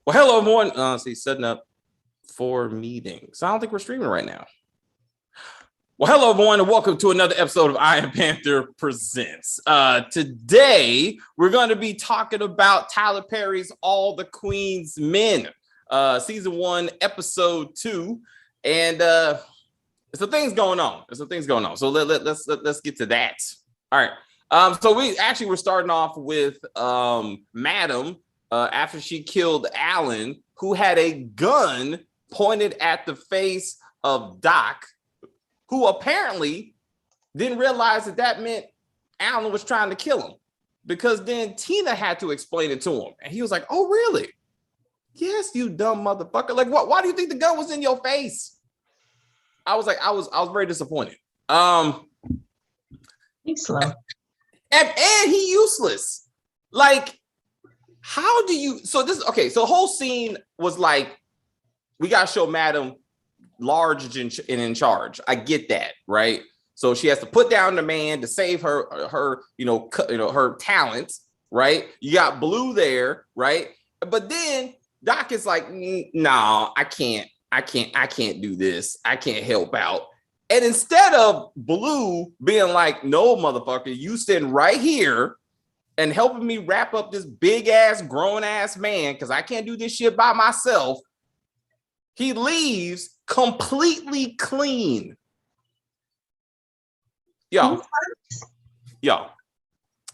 Well, hello, everyone. See, setting up for meetings. I don't think we're streaming right now. Well, hello, everyone, and welcome to another episode of Iron Panther Presents. Today, we're going to be talking about Tyler Perry's All the Queen's Men, Season 1, Episode 2. And there's some things going on. So let's get to that. All right. So we're starting off with Madam after she killed Alan, who had a gun pointed at the face of Doc, who apparently didn't realize that meant Alan was trying to kill him, because then Tina had to explain it to him. And he was like, oh, really? Yes, you dumb motherfucker. Like, what? Why do you think the gun was in your face? I was very disappointed. He's slow. And he useless. Like, how do you, so the whole scene was like, we got to show Madam large and in charge. I get that, right? So she has to put down the man to save her her talent, right? You got Blue there, right? But then Doc is like, no, I can't do this. I can't help out. And instead of Blue being like, no, motherfucker, you sitting right here and helping me wrap up this big ass, grown ass man, because I can't do this shit by myself, he leaves completely clean. Yo,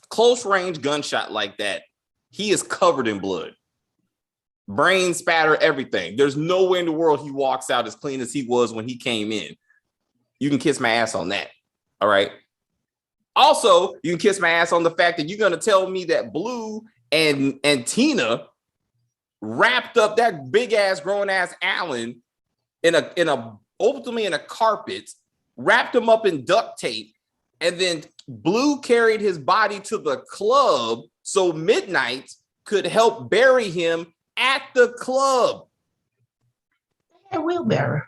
close range gunshot like that, he is covered in blood. Brain spatter, everything. There's no way in the world he walks out as clean as he was when he came in. You can kiss my ass on that. All right. Also, you can kiss my ass on the fact that you're going to tell me that Blue and Tina wrapped up that big ass grown ass Alan ultimately in a carpet, wrapped him up in duct tape, and then Blue carried his body to the club so Midnight could help bury him at the club. A wheelbarrow.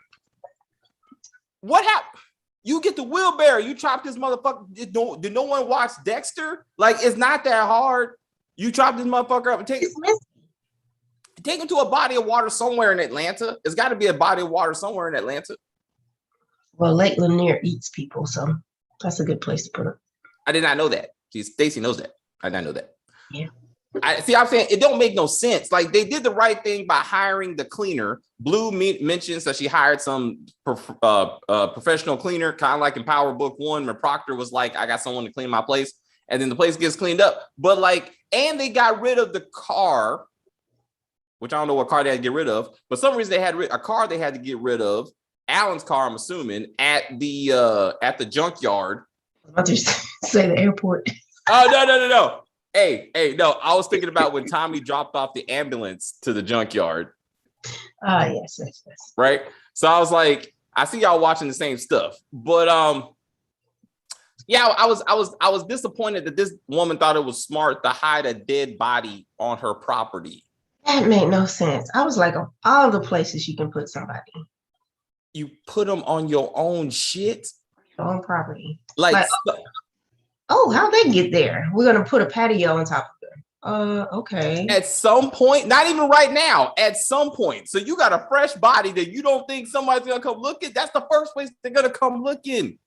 What happened? You get the wheelbarrow. You chop this motherfucker. Did no one watch Dexter? Like, it's not that hard. You chop this motherfucker up and take him to a body of water somewhere in Atlanta. It's got to be a body of water somewhere in Atlanta. Well, Lake Lanier eats people, so that's a good place to put it. I did not know that. Stacy knows that. I did not know that. Yeah. I'm saying it don't make no sense. Like, they did the right thing by hiring the cleaner. Blue mentions that she hired some professional cleaner, kind of like in Power Book 1, where Proctor was like, I got someone to clean my place. And then the place gets cleaned up. But like, and they got rid of the car, which I don't know what car they had to get rid of. But for some reason they had a car they had to get rid of. Alan's car, I'm assuming, at the junkyard. I'll just say the airport. Oh, no. Hey, no, I was thinking about when Tommy dropped off the ambulance to the junkyard. Yes. Right. So I was like, I see y'all watching the same stuff. But yeah, I was disappointed that this woman thought it was smart to hide a dead body on her property. That made no sense. I was like, of all the places you can put somebody, you put them on your own shit, your own property. Like how'd they get there? We're gonna put a patio on top of it. Okay. At some point, not even right now, at some point. So you got a fresh body that you don't think somebody's gonna come look at. That's the first place they're gonna come looking.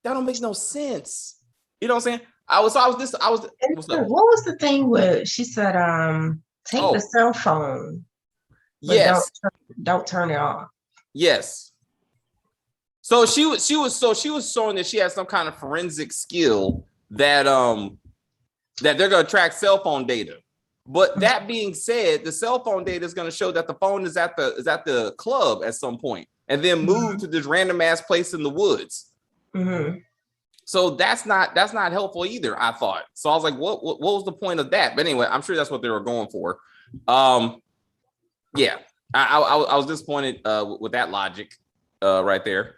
That don't make no sense. You know what I'm saying? What was the thing where she said, take the cell phone. Yes. Don't turn it off. Yes. So she was showing that she has some kind of forensic skill that they're gonna track cell phone data. But that being said, the cell phone data is gonna show that the phone is at the club at some point, and then move to this random ass place in the woods. Mm-hmm. So that's not helpful either, I thought. So I was like, what was the point of that? But anyway, I'm sure that's what they were going for. Yeah, I was disappointed with that logic right there.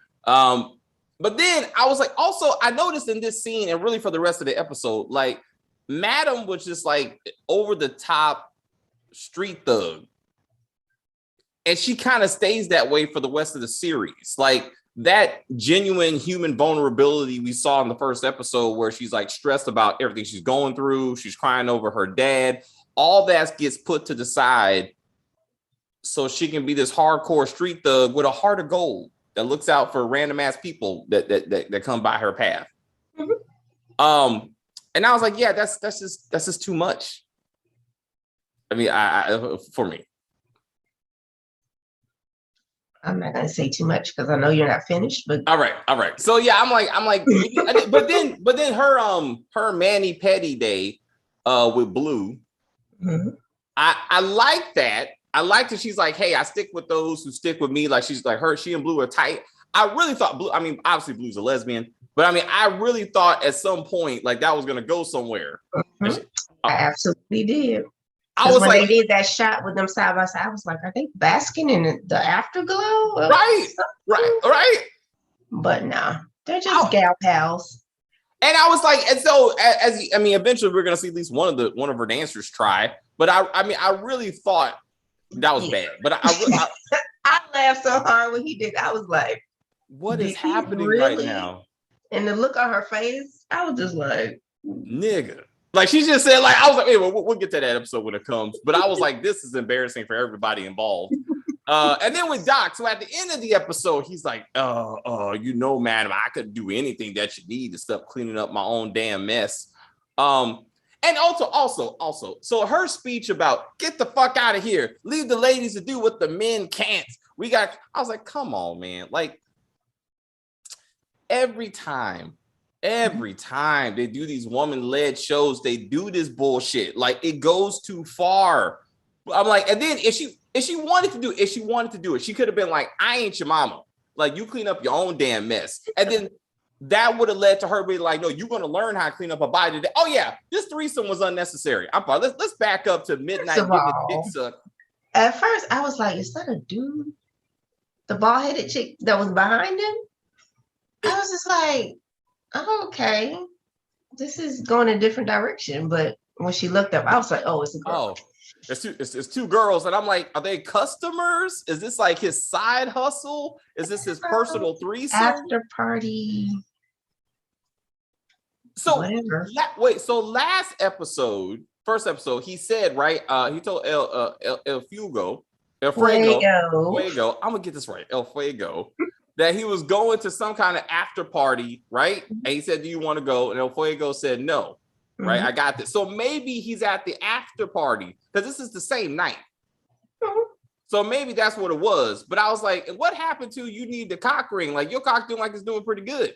But then I was like, also, I noticed in this scene, and really for the rest of the episode, like, Madam was just like over the top street thug. And she kind of stays that way for the rest of the series. Like, that genuine human vulnerability we saw in the first episode, where she's like stressed about everything she's going through, she's crying over her dad, all that gets put to the side so she can be this hardcore street thug with a heart of gold that looks out for random ass people that come by her path. Mm-hmm. And I was like, yeah, that's just too much. I mean, I for me. I'm not gonna say too much because I know you're not finished. But all right. So yeah, I'm like, but then her mani pedi day, with Blue. Mm-hmm. I like that. I like that she's like, hey, I stick with those who stick with me. Like she's like she and Blue are tight. I really thought Blue. I mean, obviously Blue's a lesbian, but I mean, I really thought at some point like that was gonna go somewhere. Mm-hmm. I absolutely did. I was when like, they did that shot with them side by side, I was like, are they basking in the afterglow? Right. But nah, they're just gal pals. And I was like, and so eventually we're gonna see at least one of her dancers try. But I really thought that was bad. But I laughed so hard when he did. I was like, what is happening right now? And the look on her face, I was just like, nigga. Like she just said, like, I was like, anyway, we'll get to that episode when it comes. But I was like, this is embarrassing for everybody involved. And then with Doc, so at the end of the episode, he's like, madam, I could do anything that you need to stop cleaning up my own damn mess. And also, so her speech about get the fuck out of here, leave the ladies to do what the men can't. I was like, come on, man. Like every time they do these woman-led shows, they do this bullshit. Like it goes too far. I'm like, and then if she wanted to do it, she could have been like, I ain't your mama. Like you clean up your own damn mess. And then that would have led to her being like, no, you're going to learn how to clean up a body today. Oh yeah, this threesome was unnecessary. I'm fine. Let's back up to midnight. At first I was like, is that a dude? The bald-headed chick that was behind him? I was just like, oh, okay, this is going a different direction. But when she looked up, I was like, oh, it's a girl. Oh, it's two girls. And I'm like, are they customers? Is this like his side hustle? Is this his personal threesome? After party. So first episode, he said, right? He told El Fuego. I'm gonna get this right. El Fuego. That he was going to some kind of after party, right? And he said, do you want to go? And El Fuego said, no, right? I got this. So maybe he's at the after party because this is the same night. So maybe that's what it was. But I was like, what happened to you need the cock ring? Like your cock doing like it's doing pretty good.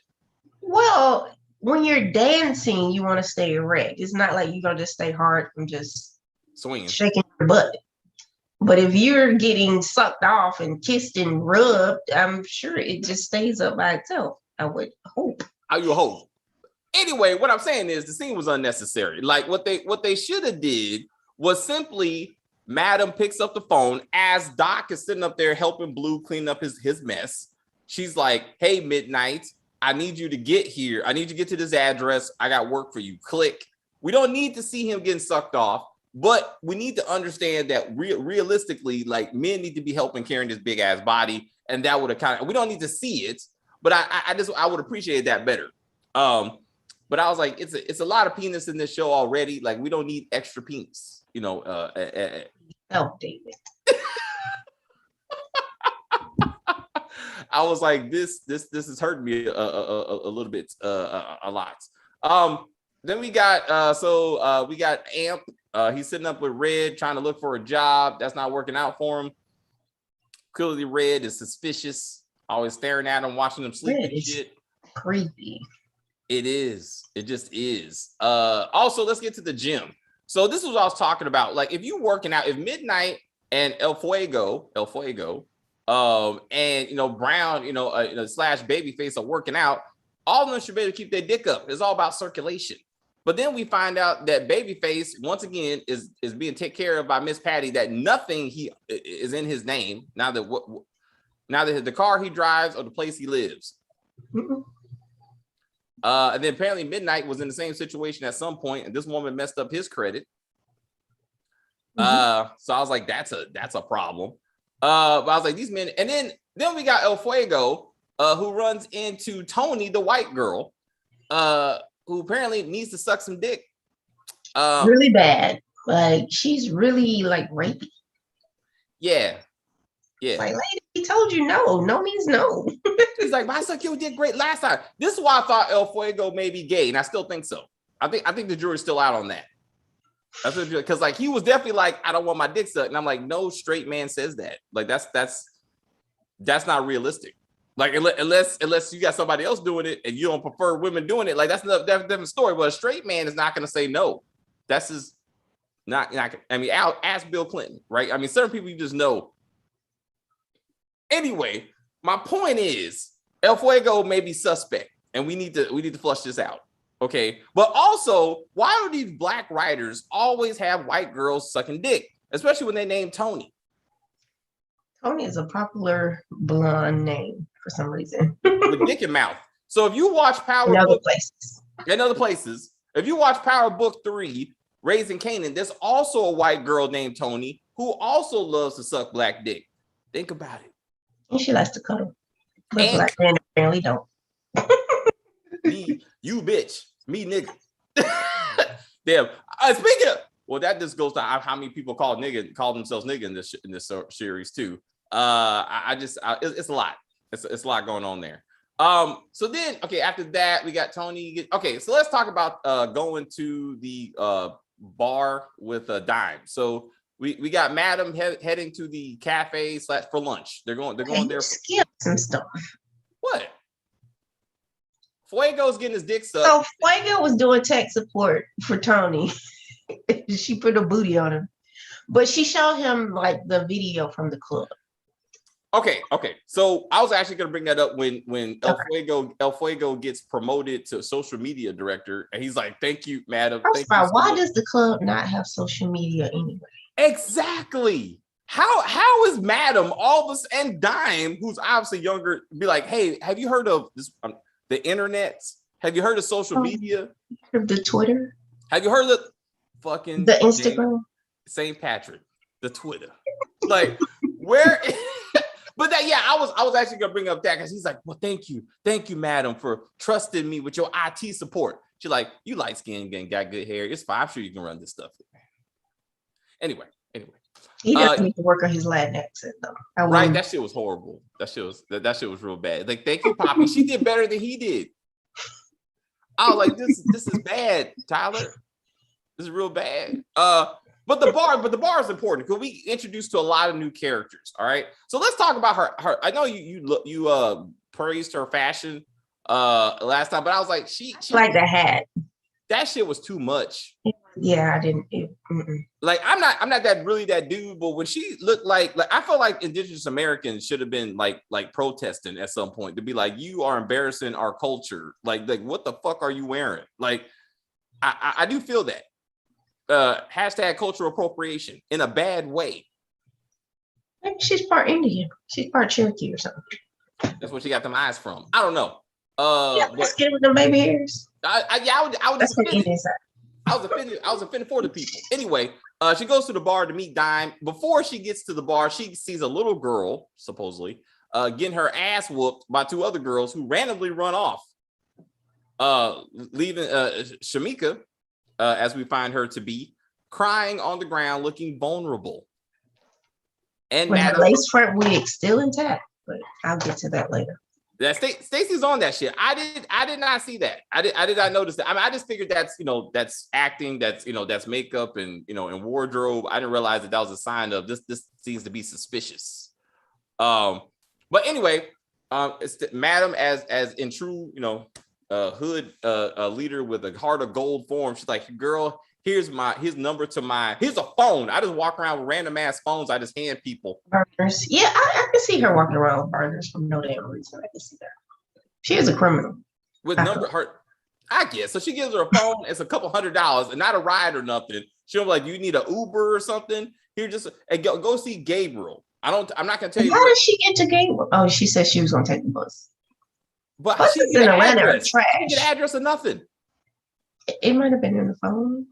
Well, when you're dancing, you want to stay erect. It's not like you're going to just stay hard and just swinging, shaking your butt. But if you're getting sucked off and kissed and rubbed, I'm sure it just stays up by itself. I would hope. You hope. Anyway, what I'm saying is the scene was unnecessary. Like what they should have did was simply Madam picks up the phone as Doc is sitting up there helping Blue clean up his mess. She's like, hey, Midnight, I need you to get here. I need you to get to this address. I got work for you. Click. We don't need to see him getting sucked off. But we need to understand that realistically, like men need to be helping carrying this big ass body, and that would have we don't need to see it, but I would appreciate that better. But I was like, it's a lot of penis in this show already. Like we don't need extra penis, you know. Oh, David. I was like, this is hurting me a little bit, a lot. Then we got we got Amp. He's sitting up with Red trying to look for a job. That's not working out for him. Clearly, Red is suspicious. Always staring at him, watching him sleep and shit. Creepy. It is. It just is. Also, let's get to the gym. So this is what I was talking about. Like, if you working out, if Midnight and El Fuego, and Brown, slash Babyface are working out, all of them should be able to keep their dick up. It's all about circulation. But then we find out that Babyface, once again, is being taken care of by Miss Patty, that nothing is in his name, neither the car he drives or the place he lives. And then apparently Midnight was in the same situation at some point, and this woman messed up his credit. So I was like, that's a problem. But I was like, these men, and then we got El Fuego, who runs into Tony, the white girl, who apparently needs to suck some dick. Really bad. Like she's really like rapey. Yeah. Yeah. Like, lady, he told you no. No means no. He's like, my son kid did great last time. This is why I thought El Fuego may be gay, and I still think so. I think the jury's still out on that. That's because like he was definitely like, I don't want my dick sucked, and I'm like, no straight man says that. Like that's not realistic. Like unless you got somebody else doing it and you don't prefer women doing it, like that's a different story. But a straight man is not going to say no. That's just not. I mean, ask Bill Clinton, right? I mean, certain people you just know. Anyway, my point is, El Fuego may be suspect, and we need to flush this out, okay? But also, why do these black writers always have white girls sucking dick, especially when they name Tony? Tony is a popular blonde name for some reason. With dick in mouth. So if you watch Power Book in other places, if you watch Power Book 3, Raising Canaan, there's also a white girl named Tony who also loves to suck black dick. Think about it. And she likes to cuddle. But black men apparently don't. Me, you bitch. Me, nigga. Damn. Speaking of, well, that just goes to how many people call themselves nigga in this series too. It's a lot. It's a lot going on there. So then, okay, after that, we got Tony. Okay, so let's talk about going to the bar with a dime. So we got Madam heading to the cafe / for lunch. They're going there. Skip some stuff. What? Fuego's getting his dick sucked. So Fuego was doing tech support for Tony. She put a booty on him, but she showed him like the video from the club. Okay. So I was actually going to bring that up when El Fuego gets promoted to social media director, and he's like, "Thank you, madam." First of all, why does the club not have social media anyway? Exactly. How is Madam all this and Dime, who's obviously younger, be like, "Hey, have you heard of this? The internet? Have you heard of social media? The Twitter? Have you heard of fucking the Instagram? St. Patrick, the Twitter? Like where?" But that, yeah, I was actually gonna bring up that because he's like, well, thank you, Madam, for trusting me with your IT support. She's like, you light skinned and got good hair. It's fine. I'm sure you can run this stuff. Anyway. He doesn't need to work on his Latin accent though. Right, that shit was horrible. That shit was real bad. Like, thank you, Poppy. She did better than he did. I was like, this is bad, Tyler. This is real bad. But the bar is important because we introduced to a lot of new characters. All right, so let's talk about her. I know you praised her fashion last time, but I was like, she like the hat. That shit was too much. Yeah, I didn't. Like, I'm not that dude, but when she looked like I felt like Indigenous Americans should have been like protesting at some point to be like, you are embarrassing our culture. Like what the fuck are you wearing? Like, I do feel that. Hashtag cultural appropriation in a bad way. Maybe she's part Indian. She's part Cherokee or something. That's what she got them eyes from. I don't know. Skin with the baby hairs. I would That's what Indian side. I was offended for the people. Anyway, she goes to the bar to meet Dime. Before she gets to the bar, she sees a little girl, supposedly, getting her ass whooped by two other girls who randomly run off, leaving Shamika, as we find her to be, crying on the ground, looking vulnerable. And her lace front wig still intact, but I'll get to that later. Yeah, Stacey's on that shit. I did not see that. I did not notice that. I mean, I just figured that's acting, that's makeup and and wardrobe. I didn't realize that was a sign of this seems to be suspicious. But anyway, it's Madam as in true hood leader with a heart of gold form. She's like, girl, here's number to here's a phone. I just walk around with random ass phones. I just hand people. Burners. Yeah, I can see her walking around with burners for no damn reason. I can see that. She is a criminal. With I guess. So she gives her a phone. It's a couple $100 and not a ride or nothing. She'll be like, you need an Uber or something? Here, just go see Gabriel. I'm not gonna tell you. How did she get to Gabriel? Oh, she said she was gonna take the bus. But buses in Atlanta are trash. She get an address or nothing. It might have been in the phone.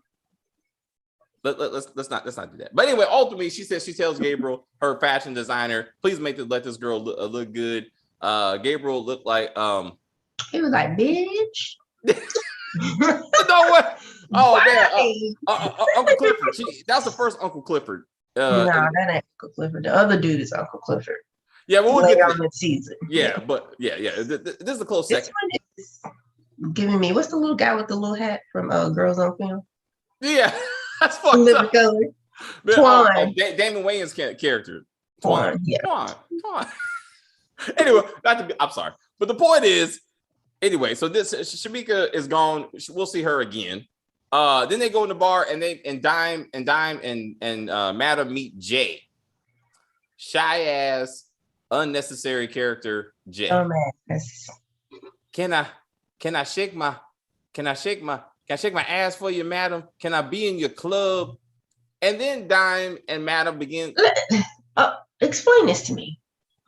Let's not do that. But anyway, ultimately, she tells Gabriel, her fashion designer, please let this girl look good. Gabriel looked like he was like, bitch. No way. Oh man, Uncle Clifford. That was the first Uncle Clifford. Nah, that ain't Uncle Clifford. The other dude is Uncle Clifford. Yeah, well, we'll later get on the season. Yeah, but yeah. This is a close This second. one is giving me, what's the little guy with the little hat from Girls on Film? Yeah, that's fucked Living up. Color. Twan. Damon Wayans' character. Twan. Yeah. Twan. Anyway, I'm sorry. But the point is, anyway, so this Shamika is gone. We'll see her again. Then they go in the bar and Dime and Madam meet Jay. Shy ass, unnecessary character Jay. Oh man. Can I shake my ass for you, madam? Can I be in your club? And then Dime and Madam begin. Explain this to me.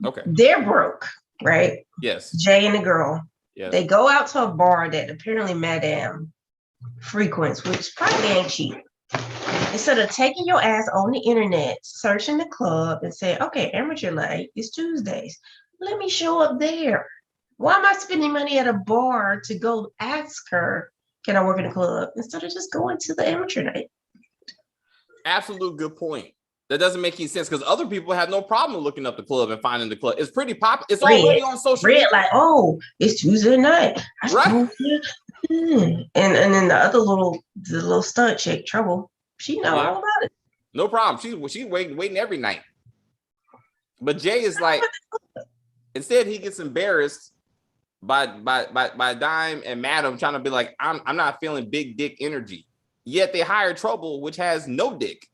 Okay. They're broke, right? Yes. Jay and the girl. Yes. They go out to a bar that apparently Madame frequents, which probably ain't cheap. Instead of taking your ass on the internet, searching the club and saying, okay, amateur night is Tuesdays. Let me show up there. Why am I spending money at a bar to go ask her, can I work in the club? Instead of just going to the amateur night. Absolute good point. That doesn't make any sense because other people have no problem looking up the club and finding the club. It's pretty popular. It's already on social media. Like, oh, it's Tuesday night. Right. And then the other little stunt chick, Trouble, she know all about it. No problem. She's waiting every night. But Jay is like, instead he gets embarrassed by Dime and Madam trying to be like, I'm not feeling big dick energy. Yet they hire Trouble, which has no dick.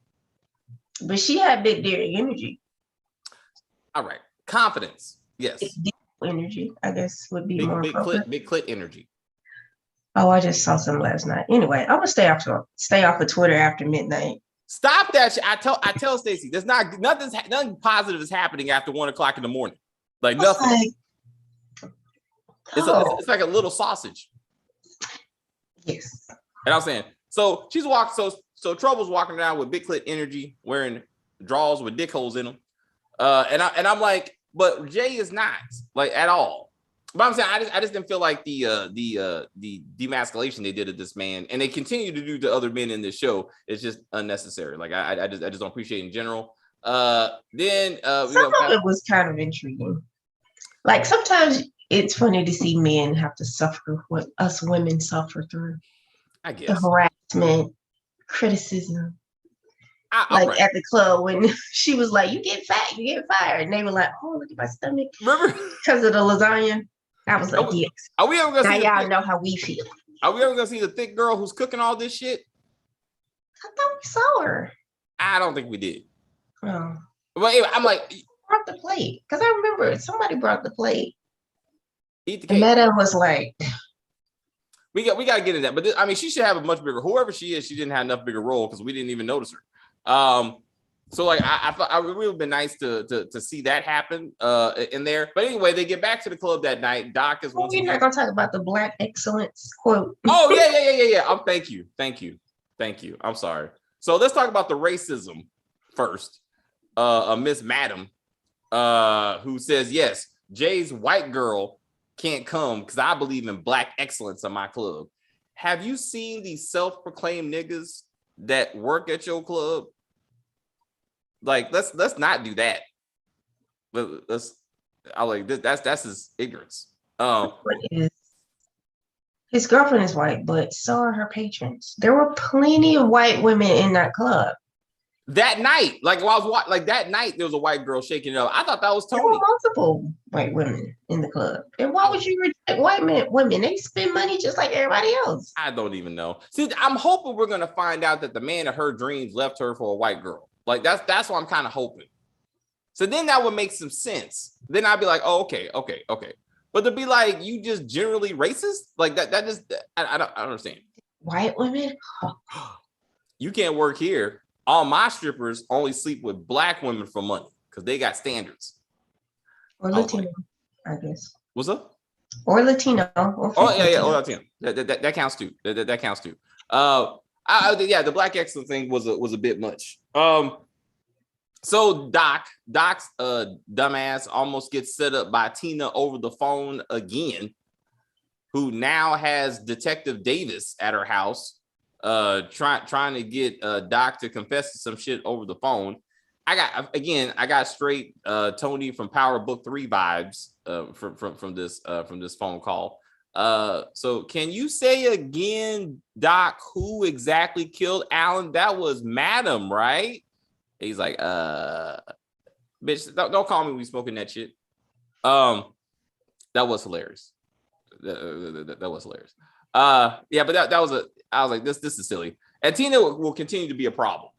But she had big dick energy. All right. Confidence. Yes. Big energy, I guess, would be big clit energy. Oh, I just saw some last night. Anyway, I'm gonna stay off of Twitter after midnight. Stop that shit. I tell Stacey, there's nothing positive is happening after 1:00 in the morning. Like nothing. It's like a little sausage. Yes. And I'm saying, so she's walking. So Trouble's walking around with big clit energy, wearing drawers with dick holes in them. And I'm like, but Jay is not like at all. But I'm saying I just didn't feel like the demasculation they did of this man, and they continue to do to other men in this show. It's just unnecessary. Like I just don't appreciate it in general. Then some of it was kind of intriguing. Like sometimes it's funny to see men have to suffer what us women suffer through. I guess the harassment, criticism. Right. At the club when she was like, "You get fat, you get fired," and they were like, "Oh, look at my stomach." Remember because of the lasagna? I was like, "Yes." Are we ever gonna see? Now y'all know how we feel. Are we ever gonna see the thick girl who's cooking all this shit? I thought we saw her. I don't think we did. Oh. But anyway, I'm like, brought the plate because I remember somebody brought the plate. Eat the cake. And Madam was like, we got to get in that. But I mean, she should have a much bigger. Whoever she is, she didn't have enough bigger role because we didn't even notice her. So like I thought it would really been nice to see that happen in there. But anyway, they get back to the club that night. Doc is once. We're not gonna talk about the Black excellence quote. Oh yeah. Thank you. I'm sorry. So let's talk about the racism first. Miss Madam, who says yes, Jay's white girl can't come because I believe in Black excellence in my club. Have you seen these self-proclaimed niggas that work at your club? Like, let's not do that. That's his ignorance. His girlfriend is white, but so are her patrons. There were plenty of white women in that club. That night, like while I was like that night, there was a white girl shaking it up. I thought that was Tony. There were multiple white women in the club. And why would you reject white women? They spend money just like everybody else. I don't even know. See, I'm hoping we're gonna find out that the man of her dreams left her for a white girl. Like that's what I'm kind of hoping. So then that would make some sense. Then I'd be like, oh, okay. But to be like, you just generally racist? Like that just I don't understand. White women? You can't work here. All my strippers only sleep with Black women for money because they got standards. Or Latino, I guess. What's up? Or Latino. Or Latino. That counts too. That counts too. The Black excellence thing was a bit much. So Doc's dumbass almost gets set up by Tina over the phone again, who now has Detective Davis at her house, trying to get Doc to confess to some shit over the phone. I got straight Tony from Power Book 3 vibes from this phone call. So can you say again, Doc, who exactly killed Alan? That was Madam, right? He's like, bitch, don't call me when we smoking that shit. That was hilarious. That was hilarious. Yeah, but that was I was like, this is silly. And Tina will continue to be a problem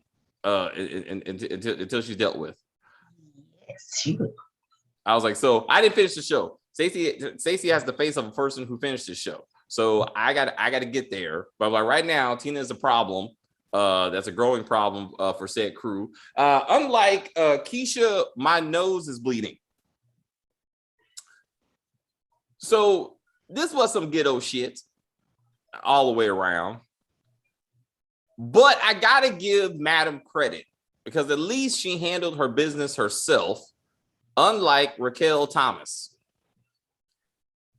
until she's dealt with. Yes, she would. I was like, so I didn't finish the show. Stacey has the face of a person who finished the show. So I got to get there. But like right now, Tina is a problem. That's a growing problem for said crew. Unlike Keisha, my nose is bleeding. So this was some ghetto shit all the way around. But I gotta give Madam credit because at least she handled her business herself, unlike Raquel Thomas.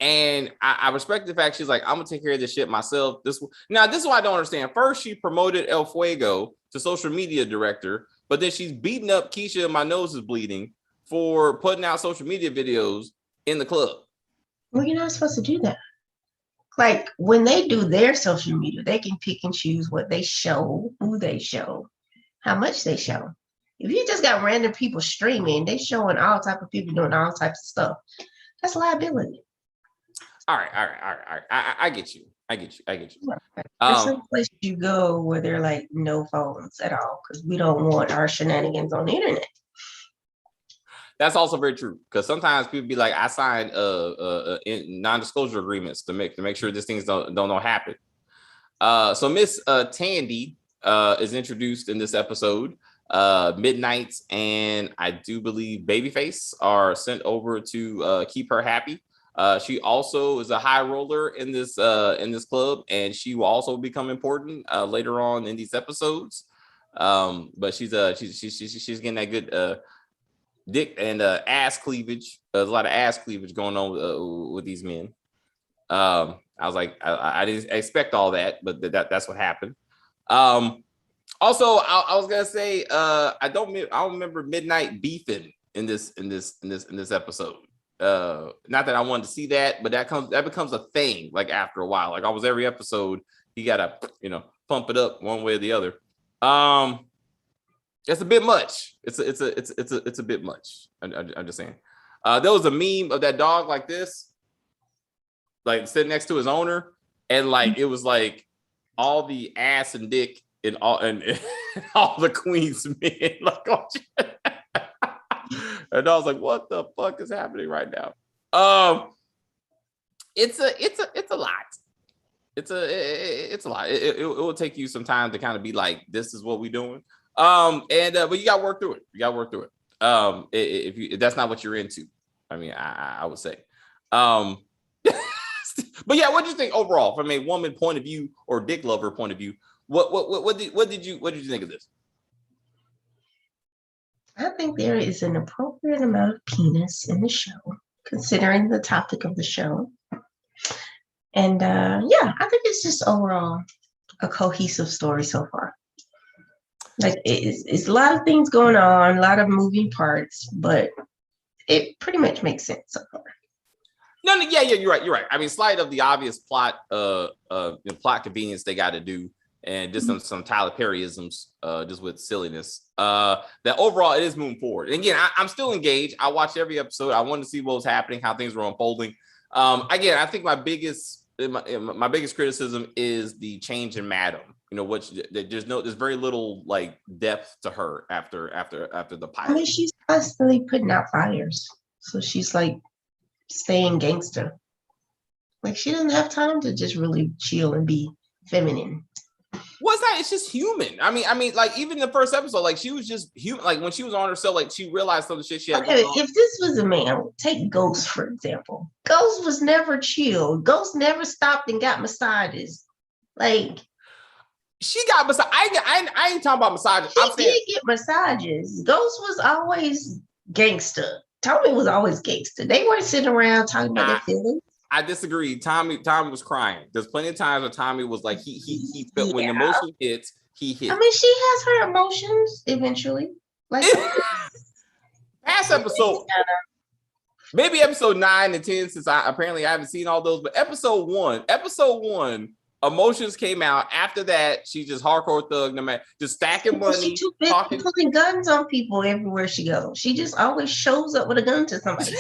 And I respect the fact she's like, I'm gonna take care of this shit myself. This is what I don't understand. First, she promoted El Fuego to social media director, but then she's beating up Keisha and my nose is bleeding for putting out social media videos in the club. Well, you're not supposed to do that. Like when they do their social media, they can pick and choose what they show, who they show, how much they show. If you just got random people streaming, they showing all type of people doing all types of stuff. That's liability. All right. I get you. There's some place you go where there are like no phones at all because we don't want our shenanigans on the internet. That's also very true because sometimes people be like, I signed non-disclosure agreements to make sure these things don't happen. So Miss Tandy is introduced in this episode. Midnight and I do believe Babyface are sent over to keep her happy. She also is a high roller in this club, and she will also become important later on in these episodes. But she's getting that good dick and ass cleavage. There's a lot of ass cleavage going on with these men. I was like, I didn't expect all that, but that's what happened. Also, I was gonna say, I don't remember Midnight beefing in this episode. Not that I wanted to see that, but that becomes a thing like after a while. Like almost every episode, you gotta pump it up one way or the other. It's a bit much. It's a bit much. I'm just saying. There was a meme of that dog like this, like sitting next to his owner, and like it was like all the ass and dick and all the queen's men. Like, oh, and I was like, what the fuck is happening right now? It's a lot. It's a lot. It will take you some time to kind of be like, this is what we're doing. But you got to work through it. If that's not what you're into, I mean, I would say. But yeah, what do you think overall from a woman point of view or dick lover point of view? What did you think of this? I think there is an appropriate amount of penis in the show, considering the topic of the show. And yeah, I think it's just overall a cohesive story so far. Like it's a lot of things going on, a lot of moving parts, but it pretty much makes sense so far. No, yeah, you're right. I mean, slight of the obvious plot convenience they got to do, and just some Tyler Perryisms, just with silliness. That overall it is moving forward. And again, I'm still engaged. I watched every episode. I wanted to see what was happening, how things were unfolding. Again, I think my biggest criticism is the change in Madam. There's very little like depth to her after the pilot. I mean, she's constantly putting out fires, so she's like staying gangster. Like she doesn't have time to just really chill and be feminine. What's that? It's just human. I mean, like even in the first episode, like she was just human. Like when she was on herself, like she realized some of the shit she had. Okay, if this was a man, take Ghost for example. Ghost was never chill. Ghost never stopped and got massages. Like she got massage. I ain't talking about massages. She did get massages. Ghost was always gangster. Tommy was always gangster. They weren't sitting around talking about their feelings. I disagree. Tommy was crying. There's plenty of times where Tommy was like he felt when the emotion hits, he hits. I mean, she has her emotions eventually. Like Past episode, maybe episode 9 and 10, since I haven't seen all those, but episode one, emotions came out. After that, she just hardcore thug, no matter, just stacking money, she too busy talking, pulling guns on people everywhere she goes. She just always shows up with a gun to somebody.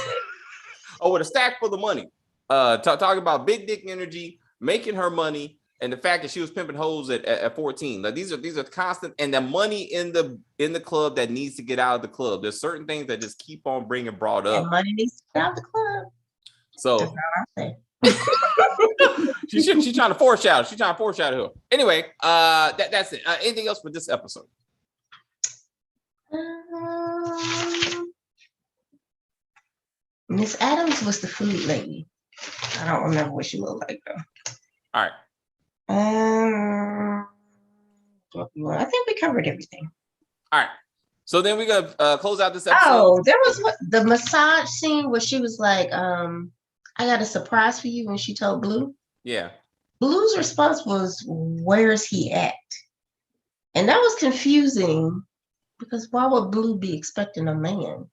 oh, with a stack full of money. Talking about big dick energy, making her money, and the fact that she was pimping hoes at 14. Like these are constant, and the money in the club that needs to get out of the club. There's certain things that just keep on bringing brought up. And money needs to get out the club. So that's all I say. she's trying to foreshadow. She's trying to foreshadow. Anyway, that's it. Anything else for this episode? Miss Adams was the food lady. I don't remember what she looked like though. All right. I think we covered everything. All right. So then we're gonna close out this episode. Oh, there was the massage scene where she was like, "I got a surprise for you," when she told Blue. Yeah. Blue's response was, "Where's he at?" And that was confusing because why would Blue be expecting a man?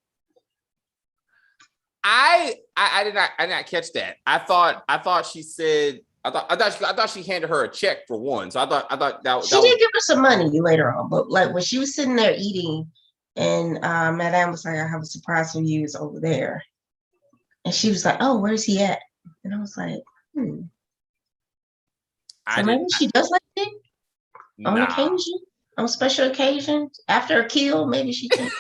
I did not catch that. I thought she said. I thought she handed her a check for one. So I thought that she did give her some money later on, but like when she was sitting there eating, and Madame was like, "I have a surprise for you. It's over there," and she was like, "Oh, where's he at?" And I was like, So maybe she does like it on occasion, on special occasions, after a kill. Maybe she takes.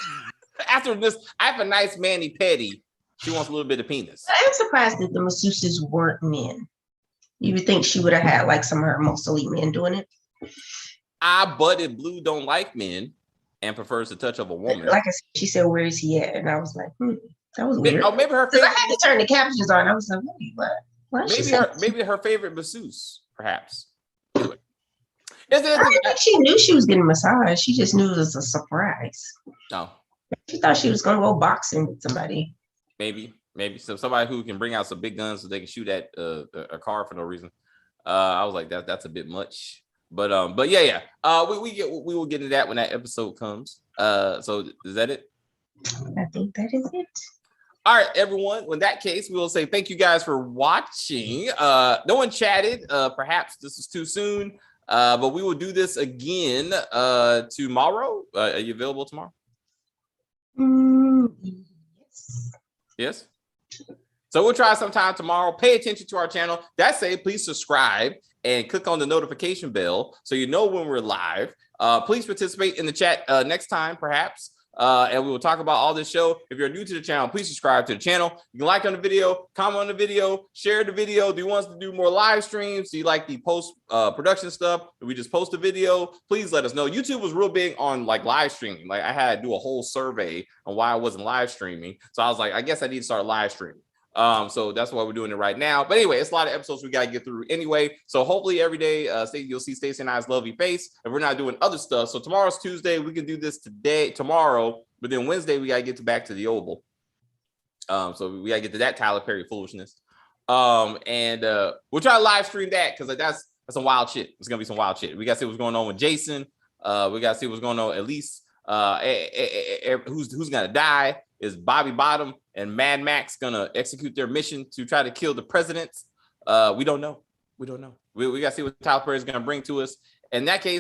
After this, I have a nice mani petty. She wants a little bit of penis. I'm surprised that the masseuses weren't men. You would think she would have had like some of her most elite men doing it. But if Blue don't like men and prefers the touch of a woman. Like I said, she said, "Where is he at?" And I was like, that was weird. Oh, maybe her favorite. I had to turn the captions on. I was like, wait, what? Maybe her favorite masseuse, perhaps. Anyway. I don't think she knew she was getting a massage. She just knew it was a surprise. No. She thought she was going to go boxing with somebody. Maybe so. Somebody who can bring out some big guns so they can shoot at a car for no reason. I was like, that's a bit much. But yeah. We will get into that when that episode comes. So is that it? I think that is it. All right, everyone. In that case, we will say thank you guys for watching. No one chatted. Perhaps this was too soon. But we will do this again tomorrow. Are you available tomorrow? Yes. So we'll try sometime tomorrow. Pay attention to our channel. That say, please subscribe and click on the notification bell so you know when we're live. Please participate in the chat next time, perhaps. And we will talk about all this show. If you're new to the channel, please subscribe to the channel. You can like on the video, comment on the video, share the video. Do you want us to do more live streams? Do you like the post production stuff? Do we just post a video? Please let us know. YouTube was real big on like live streaming. Like I had to do a whole survey on why I wasn't live streaming. So I was like, I guess I need to start live streaming. So that's why we're doing it right now. But anyway, it's a lot of episodes we got to get through anyway. So hopefully every day you'll see Stacey and I's lovely face. And we're not doing other stuff. So tomorrow's Tuesday. We can do this tomorrow. But then Wednesday, we got to get back to the Oval. So we got to get to that Tyler Perry foolishness. And we'll try to live stream that because that's some wild shit. It's going to be some wild shit. We got to see what's going on with Jason. We got to see what's going on at least. Who's going to die? Is Bobby Bottom and Mad Max gonna execute their mission to try to kill the president? We don't know. We got to see what Tyler Perry is gonna bring to us. In that case,